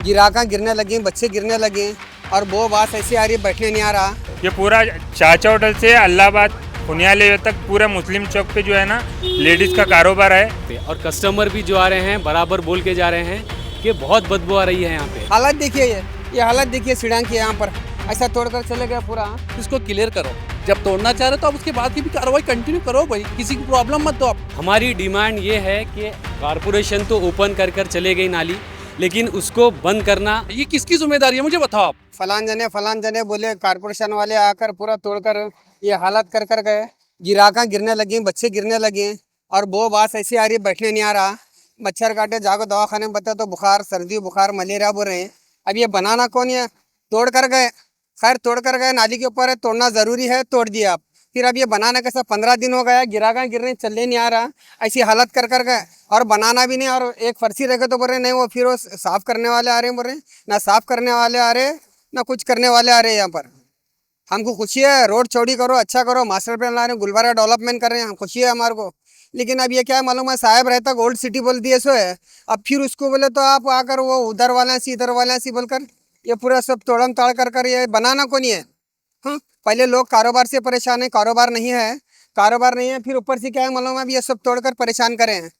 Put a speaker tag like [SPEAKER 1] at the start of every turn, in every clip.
[SPEAKER 1] गिराका गिरने लगे, बच्चे गिरने लगे और वो बात ऐसी आ रही है, बैठने नहीं आ रहा।
[SPEAKER 2] ये पूरा चाचा होटल से अल्लाहाबाद पुनियाले तक पूरा मुस्लिम चौक पे जो है ना लेडीज़ का कारोबार है।
[SPEAKER 3] और कस्टमर भी जो आ रहे हैं बराबर बोल के जा रहे हैं कि बहुत बदबू आ रही है यहाँ पे।
[SPEAKER 1] हालत देखिए, ये हालत देखिए सीढ़ां की, यहाँ पर ऐसा तोड़कर चले गए पूरा।
[SPEAKER 4] इसको क्लियर करो, जब तोड़ना चाह रहे तो आप उसके बाद की भी कार्रवाई कंटिन्यू करो भाई, किसी की प्रॉब्लम मत दो आप।
[SPEAKER 3] हमारी डिमांड ये है कि कारपोरेशन तो ओपन कर कर चले गई नाली, लेकिन उसको बंद करना
[SPEAKER 4] ये किसकी जिम्मेदारी है मुझे बताओ आप।
[SPEAKER 1] फलान जने बोले कारपोरेशन वाले आकर पूरा तोड़कर ये हालत कर कर गए। गिराका गिरने लगे, बच्चे गिरने लगे और वो बात ऐसी आ रही है, बैठने नहीं आ रहा। मच्छर काटे, जागो दवाखाने में बता तो बुखार, सर्दी बुखार, मलेरिया बोल रहे हैं। अब ये बनाना कौन है? तोड़ कर गए, खैर तोड़ कर गए, नाली के ऊपर है, तोड़ना ज़रूरी है, तोड़ दिया आप। फिर अब ये बनाना कैसा, 15 दिन हो गया, गिराका गिरने चलने नहीं आ रहा, ऐसी हालत कर कर गए और बनाना भी नहीं। और एक फर्शी रह गए तो बोल रहे नहीं, वो फिर वो साफ़ करने वाले आ रहे हैं, बोल रहे ना साफ़ करने वाले आ रहे ना कुछ करने वाले आ रहे हैं। यहाँ पर हमको खुशी है, रोड चौड़ी करो, अच्छा करो, मास्टर प्लान ला रहे हैं, गुलबर्गा डेवलपमेंट कर रहे हैं, हम खुशी है हमारे को। लेकिन अब ये क्या है मालूम है, साहब रहता ओल्ड सिटी बोल दिए सो है, अब फिर उसको बोले तो आप आकर वो उधर वाला सी इधर वाला सी बोलकर ये पूरा सब तोड़म ताड़ कर ये बनाना को नहीं है। हाँ, पहले लोग कारोबार से परेशान है, कारोबार नहीं है, फिर ऊपर से क्या है मालूम है, अब ये सब तोड़कर परेशान करे हैं।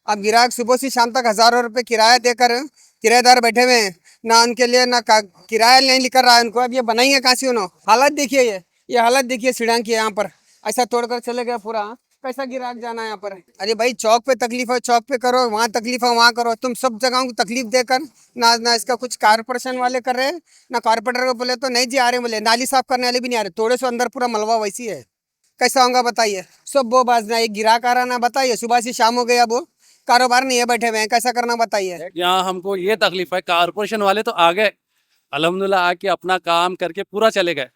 [SPEAKER 1] अब ग्राहक सुबह से शाम तक हज़ारों रुपये किराया देकर किराएदार बैठे हुए हैं, ना उनके लिए ना किराया नहीं लिखकर रहा है उनको। अब ये बनाएंगे कहाँ से उन्होंने? हालत देखिए, ये हालत देखिए सीढ़ां की, यहाँ पर ऐसा तोड़कर चले गए पूरा। कैसा ग्राहक जाना है यहाँ पर? अरे भाई चौक पे तकलीफ है, चौक पे करो, वहाँ तकलीफ है वहाँ करो। तुम सब जगहों को तकलीफ देकर ना इसका कुछ कारपोरेशन वाले कर रहे हैं, ना कारपोरेटर को बोले तो नहीं जी आ रहे, बोले नाली साफ करने वाले भी नहीं आ रहे, तोड़े से अंदर पूरा मलबा वैसी है। कैसा होगा बताइए? सब वो बात ना, एक गिराक आ रहा ना, बताइए सुबह से शाम हो गई, अब वो कारोबार नहीं है, बैठे हुए हैं, कैसा करना बताइए?
[SPEAKER 4] यहाँ हमको ये तकलीफ है, कारपोरेशन वाले तो आ गए अल्हम्दुलिल्लाह, आके अपना काम करके पूरा चले गए।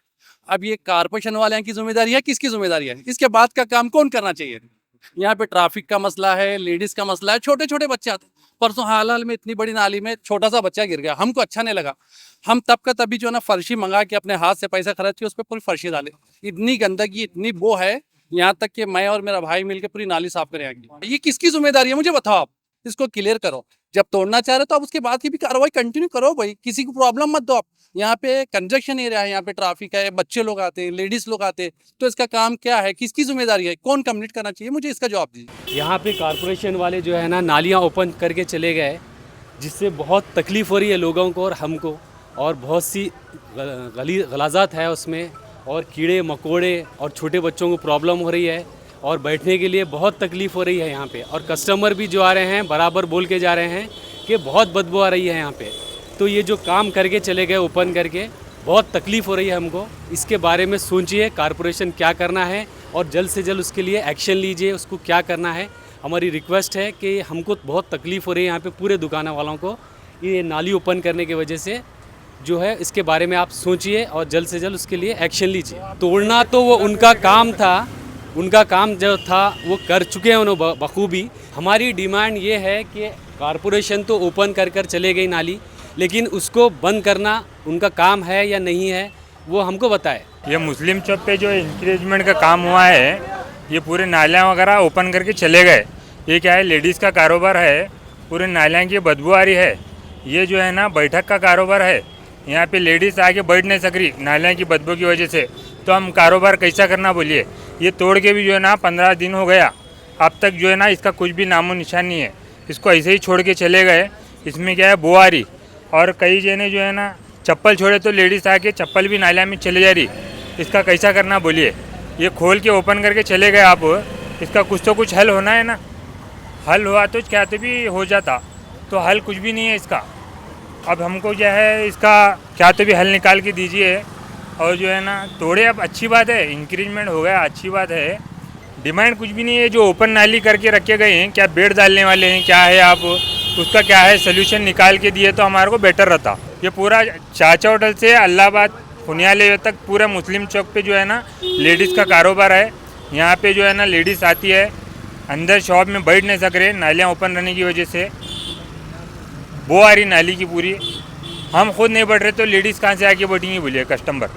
[SPEAKER 4] अब ये कारपोरेशन वाले की जिम्मेदारी है, किसकी जिम्मेदारी है? इसके बाद का काम कौन करना चाहिए? यहाँ पे ट्रैफिक का मसला है, लेडीज का मसला है, छोटे छोटे बच्चे आते। परसों हाल में इतनी बड़ी नाली में छोटा सा बच्चा गिर गया, हमको अच्छा नहीं लगा। हम तब का तभी जो है ना फर्शी मंगा के अपने हाथ से पैसा खर्च के उस पर पूरी फर्शी डाले। इतनी गंदगी, इतनी वो है, यहाँ तक कि मैं और मेरा भाई मिलकर पूरी नाली साफ करें आगे। ये किसकी जिम्मेदारी है मुझे बताओ आप। इसको क्लियर करो, जब तोड़ना चाह रहे तो आप उसके बाद की भी कार्रवाई कंटिन्यू करो भाई, किसी को प्रॉब्लम मत दो आप। यहाँ पे कंजक्शन एरिया है, यहाँ पे ट्रैफिक है, बच्चे लोग आते हैं, लेडीज लोग आते हैं, तो इसका काम क्या है, किसकी जिम्मेदारी है, कौन कंप्लीट करना चाहिए, मुझे इसका जवाब दीजिए।
[SPEAKER 3] यहाँ पे कारपोरेशन वाले जो है ना नालियाँ ओपन करके चले गए, जिससे बहुत तकलीफ़ हो रही है लोगों को और हमको, और बहुत सी गलाजात है उसमें, और कीड़े मकोड़े और छोटे बच्चों को प्रॉब्लम हो रही है, और बैठने के लिए बहुत तकलीफ़ हो रही है यहाँ पे। और कस्टमर भी जो आ रहे हैं बराबर बोल के जा रहे हैं कि बहुत बदबू आ रही है यहाँ पे। तो ये जो काम करके चले गए ओपन करके, बहुत तकलीफ़ हो रही है हमको। इसके बारे में सोचिए कारपोरेशन क्या करना है और जल्द से जल्द उसके लिए एक्शन लीजिए, उसको क्या करना है। हमारी रिक्वेस्ट है कि हमको बहुत तकलीफ़ हो रही है यहाँ पे पूरे दुकान वालों को, ये नाली ओपन करने की वजह से जो है। इसके बारे में आप सोचिए और जल्द से जल्द उसके लिए एक्शन लीजिए। तोड़ना तो वो उनका काम था, उनका काम जो था वो कर चुके हैं उन्होंने बखूबी। हमारी डिमांड ये है कि कारपोरेशन तो ओपन कर कर चले गई नाली, लेकिन उसको बंद करना उनका काम है या नहीं है वो हमको बताए।
[SPEAKER 2] ये मुस्लिम चौक पे जो इंक्रेजमेंट का काम हुआ है, ये पूरे नालियाँ वगैरह ओपन करके चले गए। ये क्या है, लेडीज़ का कारोबार है, पूरे नालियाँ की बदबू आ रही है। ये जो है ना बैठक का कारोबार है, यहाँ पे लेडीज़ आके बैठ नहीं सक रही नालियाँ की बदबू की वजह से, तो हम कारोबार कैसा करना बोलिए। ये तोड़ के भी जो है ना 15 दिन हो गया, अब तक जो है ना इसका कुछ भी नामो निशान नहीं है। इसको ऐसे ही छोड़ के चले गए। इसमें क्या है, बुआरी और कई जने जो है ना चप्पल छोड़े तो लेडीज़ आके चप्पल भी नालिया में चले जा रही। इसका कैसा करना बोलिए। ये खोल के ओपन करके चले गए आप, इसका कुछ तो कुछ हल होना है ना। हल हुआ तो क्या तो भी हो जाता, तो हल कुछ भी नहीं है इसका। अब हमको जो है इसका क्या तो भी हल निकाल के दीजिए। और जो है ना तोड़े, अब अच्छी बात है, इंक्रीजमेंट हो गया, अच्छी बात है। डिमांड कुछ भी नहीं है। जो ओपन नाली करके रखे गए हैं, क्या बेड डालने वाले हैं, क्या है, आप उसका क्या है सल्यूशन निकाल के दिए तो हमारे को बेटर रहता। ये पूरा चाचा होटल से अल्लाहाबाद पुनियाले तक पूरा मुस्लिम चौक पे जो है ना लेडीज़ का कारोबार है। यहाँ पे जो है ना लेडीज़ आती है, अंदर शॉप में बैठ नहीं सक रहे, नालियाँ ओपन रहने की वजह से वो आ रही नाली की पूरी। हम खुद नहीं बैठ रहे तो लेडीज़ कहाँ से आके बैठेंगी बोलिए कस्टमर।